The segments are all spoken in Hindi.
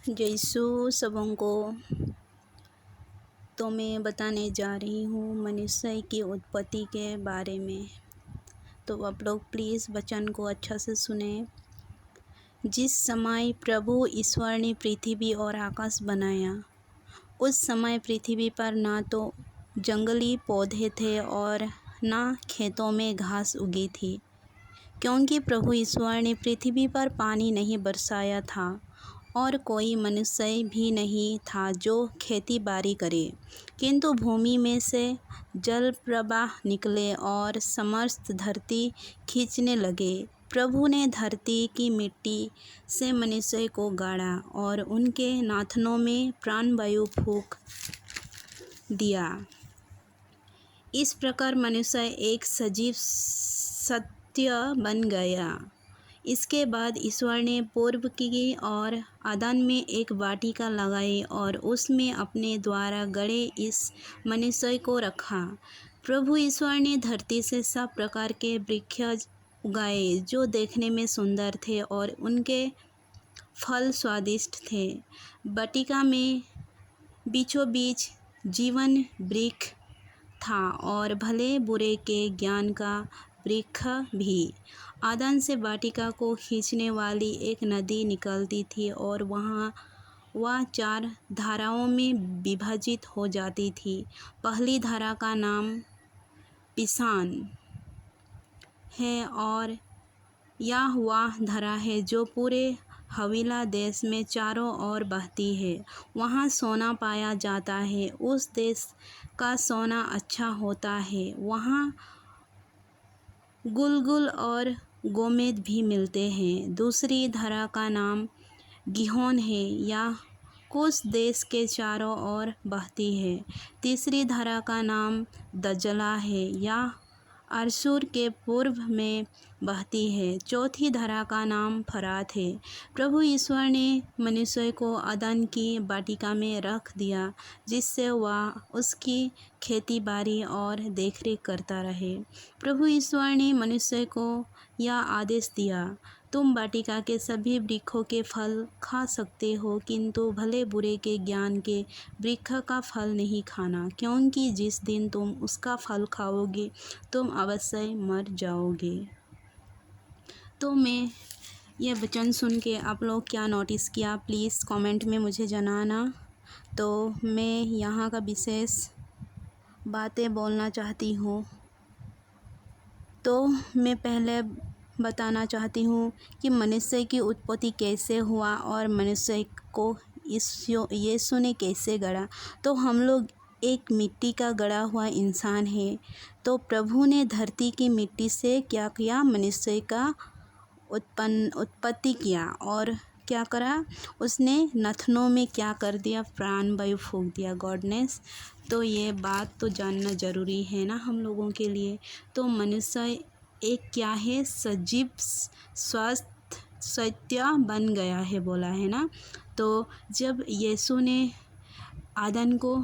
जैसु सबों को। तो मैं बताने जा रही हूँ मनुष्य की उत्पत्ति के बारे में। तो आप लोग प्लीज़ वचन को अच्छा से सुने। जिस समय प्रभु ईश्वर ने पृथ्वी और आकाश बनाया, उस समय पृथ्वी पर ना तो जंगली पौधे थे और ना खेतों में घास उगी थी, क्योंकि प्रभु ईश्वर ने पृथ्वी पर पानी नहीं बरसाया था और कोई मनुष्य भी नहीं था जो खेती बाड़ी करे। किंतु भूमि में से जल प्रवाह निकले और समस्त धरती खींचने लगे। प्रभु ने धरती की मिट्टी से मनुष्य को गाड़ा और उनके नाथनों में प्राणवायु फूंक दिया। इस प्रकार मनुष्य एक सजीव सत्य बन गया। इसके बाद ईश्वर ने पूर्व की और आदन में एक वाटिका लगाई और उसमें अपने द्वारा गढ़े इस मनुष्य को रखा। प्रभु ईश्वर ने धरती से सब प्रकार के वृक्ष उगाए जो देखने में सुंदर थे और उनके फल स्वादिष्ट थे। वाटिका में बीचों बीच जीवन वृक्ष था और भले बुरे के ज्ञान का वृक्ष भी। आदन से वाटिका को खींचने वाली एक नदी निकलती थी और वह 4 धाराओं में विभाजित हो जाती थी। पहली धारा का नाम पिसान है और यह वह धारा है जो पूरे हवीला देश में चारों ओर बहती है। वहाँ सोना पाया जाता है। उस देश का सोना अच्छा होता है। वहाँ गुलगुल और गोमेद भी मिलते हैं। दूसरी धारा का नाम गिहोन है। यह कुश देश के चारों ओर बहती है। तीसरी धारा का नाम दजला है। यह अरसूर के पूर्व में बहती है। चौथी धारा का नाम फरात है। प्रभु ईश्वर ने मनुष्य को आदन की वाटिका में रख दिया, जिससे वह उसकी खेती बाड़ी और देखरेख करता रहे। प्रभु ईश्वर ने मनुष्य को यह आदेश दिया, तुम वाटिका के सभी वृक्षों के फल खा सकते हो, किंतु भले बुरे के ज्ञान के वृक्ष का फल नहीं खाना, क्योंकि जिस दिन तुम उसका फल खाओगे तुम अवश्य मर जाओगे। तो मैं ये वचन सुन के आप लोग क्या नोटिस किया, प्लीज़ कमेंट में मुझे जनाना। तो मैं यहाँ का विशेष बातें बोलना चाहती हूँ। तो मैं पहले बताना चाहती हूँ कि मनुष्य की उत्पत्ति कैसे हुआ और मनुष्य को यीशु ने कैसे गढ़ा। तो हम लोग एक मिट्टी का गढ़ा हुआ इंसान है। तो प्रभु ने धरती की मिट्टी से क्या किया, मनुष्य का उत्पत्ति किया और क्या करा, उसने नथनों में क्या कर दिया, प्राणवायु फूंक दिया, गॉडनेस। तो ये बात तो जानना ज़रूरी है ना हम लोगों के लिए। तो मनुष्य एक क्या है, सजीव स्वस्थ सत्य बन गया है, बोला है ना। तो जब यीशु ने आदम को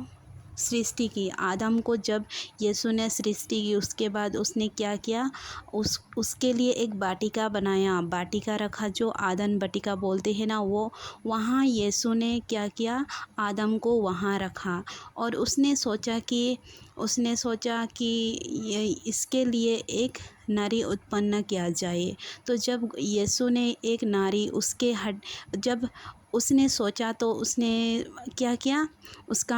सृष्टि की, आदम को जब यीशु ने सृष्टि की, उसके बाद उसने क्या किया, उसके लिए एक वाटिका बनाया, वाटिका रखा जो आदम वाटिका बोलते हैं ना, वो वहाँ यीशु ने क्या किया, आदम को वहाँ रखा और उसने सोचा कि इसके लिए एक नारी उत्पन्न किया जाए। तो जब यीशु ने एक नारी जब उसने सोचा तो उसने क्या किया, उसका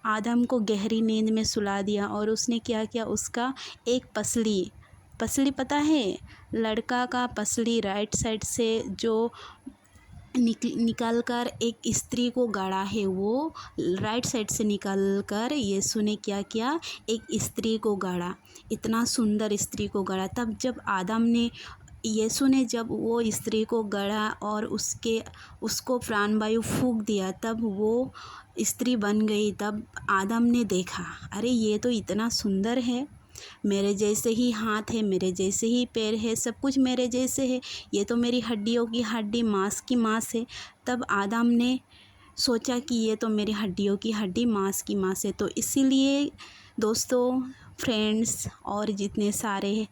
आदम को गहरी नींद में सुला दिया और उसने क्या किया, उसका एक पसली पता है, लड़का का पसली राइट साइड से जो निकल कर एक स्त्री को गाड़ा है, वो राइट साइड से निकल कर यीशु ने क्या किया, एक स्त्री को गाड़ा, इतना सुंदर स्त्री को गाड़ा। तब जब यीशु ने जब वो स्त्री को गढ़ा और उसको प्राणवायु फूंक दिया, तब वो स्त्री बन गई। तब आदम ने देखा, अरे ये तो इतना सुंदर है, मेरे जैसे ही हाथ है, मेरे जैसे ही पैर है, सब कुछ मेरे जैसे है, ये तो मेरी हड्डियों की हड्डी, मांस की मांस है। तब आदम ने सोचा कि ये तो मेरी हड्डियों की हड्डी, मांस की मांस है। तो इसीलिए दोस्तों, फ्रेंड्स और जितने सारे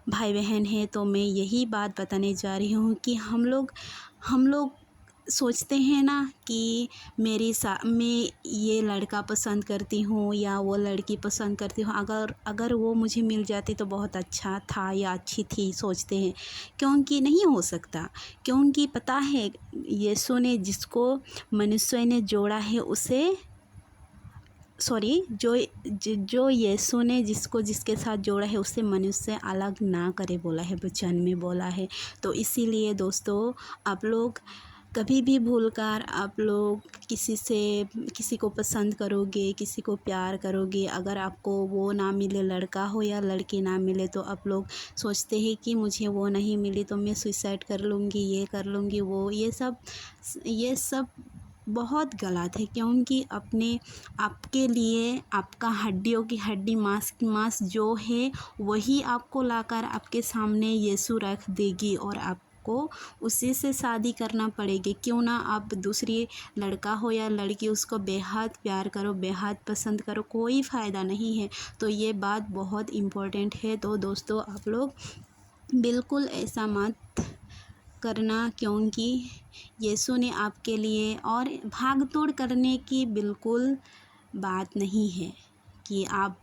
भाई बहन हैं, तो मैं यही बात बताने जा रही हूँ कि हम लोग सोचते हैं ना कि मैं ये लड़का पसंद करती हूँ या वो लड़की पसंद करती हूँ, अगर अगर वो मुझे मिल जाती तो बहुत अच्छा था या अच्छी थी, सोचते हैं। क्योंकि नहीं हो सकता, क्योंकि पता है यीशु ने जिसको मनुष्य ने जोड़ा है उसे सॉरी जो यीशु ने जिसको जिसके साथ जोड़ा है उसे मनुष्य अलग ना करे बोला है, वचन में बोला है। तो इसीलिए दोस्तों, आप लोग कभी भी भूलकर आप लोग किसी को पसंद करोगे, किसी को प्यार करोगे, अगर आपको वो ना मिले, लड़का हो या लड़की ना मिले, तो आप लोग सोचते हैं कि मुझे वो नहीं मिली तो मैं सुसाइड कर लूँगी, ये कर लूँगी, वो ये सब बहुत गलत है। क्योंकि अपने आपके लिए आपका हड्डियों की हड्डी, मांस की मांस जो है वही आपको लाकर आपके सामने यीशु रख देगी और आपको उसी से शादी करना पड़ेगी। क्यों ना आप दूसरी लड़का हो या लड़की, उसको बेहद प्यार करो, बेहद पसंद करो, कोई फ़ायदा नहीं है। तो ये बात बहुत इम्पोर्टेंट है। तो दोस्तों, आप लोग बिल्कुल ऐसा मत करना, क्योंकि यीशु ने आपके लिए, और भाग दौड़ करने की बिल्कुल बात नहीं है कि आप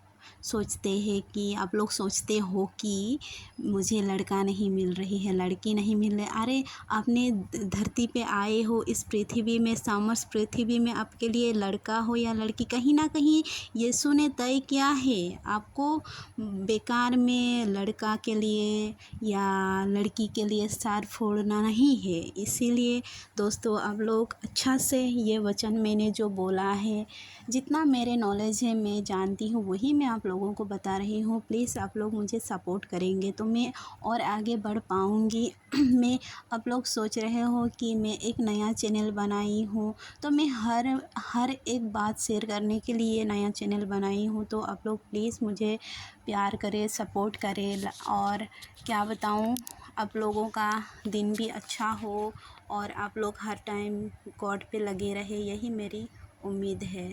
लोग सोचते हो कि मुझे लड़का नहीं मिल रही है, लड़की नहीं मिल रही। अरे, आपने धरती पे आए हो, इस पृथ्वी में, समस्त पृथ्वी में आपके लिए लड़का हो या लड़की, कहीं ना कहीं यीशु ने तय किया है आपको बेकार में लड़का के लिए या लड़की के लिए सर फोड़ना नहीं है। इसीलिए दोस्तों, आप लोग अच्छा से ये वचन मैंने जो बोला है, जितना मेरे नॉलेज है, मैं जानती हूँ, वही मैं आप लोगों को बता रही हूँ। प्लीज़ आप लोग मुझे सपोर्ट करेंगे तो मैं और आगे बढ़ पाऊँगी। मैं आप लोग सोच रहे हो कि मैं एक नया चैनल बनाई हूँ, तो मैं हर एक बात शेयर करने के लिए नया चैनल बनाई हूँ। तो आप लोग प्लीज़ मुझे प्यार करें, सपोर्ट करें, और क्या बताऊँ, आप लोगों का दिन भी अच्छा हो और आप लोग हर टाइम गॉड पे लगे रहे, यही मेरी उम्मीद है।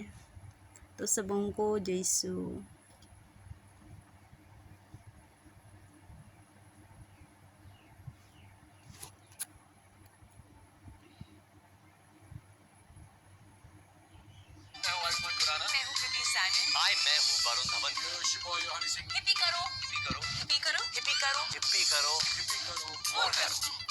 तो सबों को जय यीशु। मैं हूँ कृति सैनी। हाय, मैं हूँ वरुण धवन। हिप्पी करो, हिप्पी करो, हिप्पी करो, हिप्पी करो, हिप्पी करो, हिप्पी करो, और करो।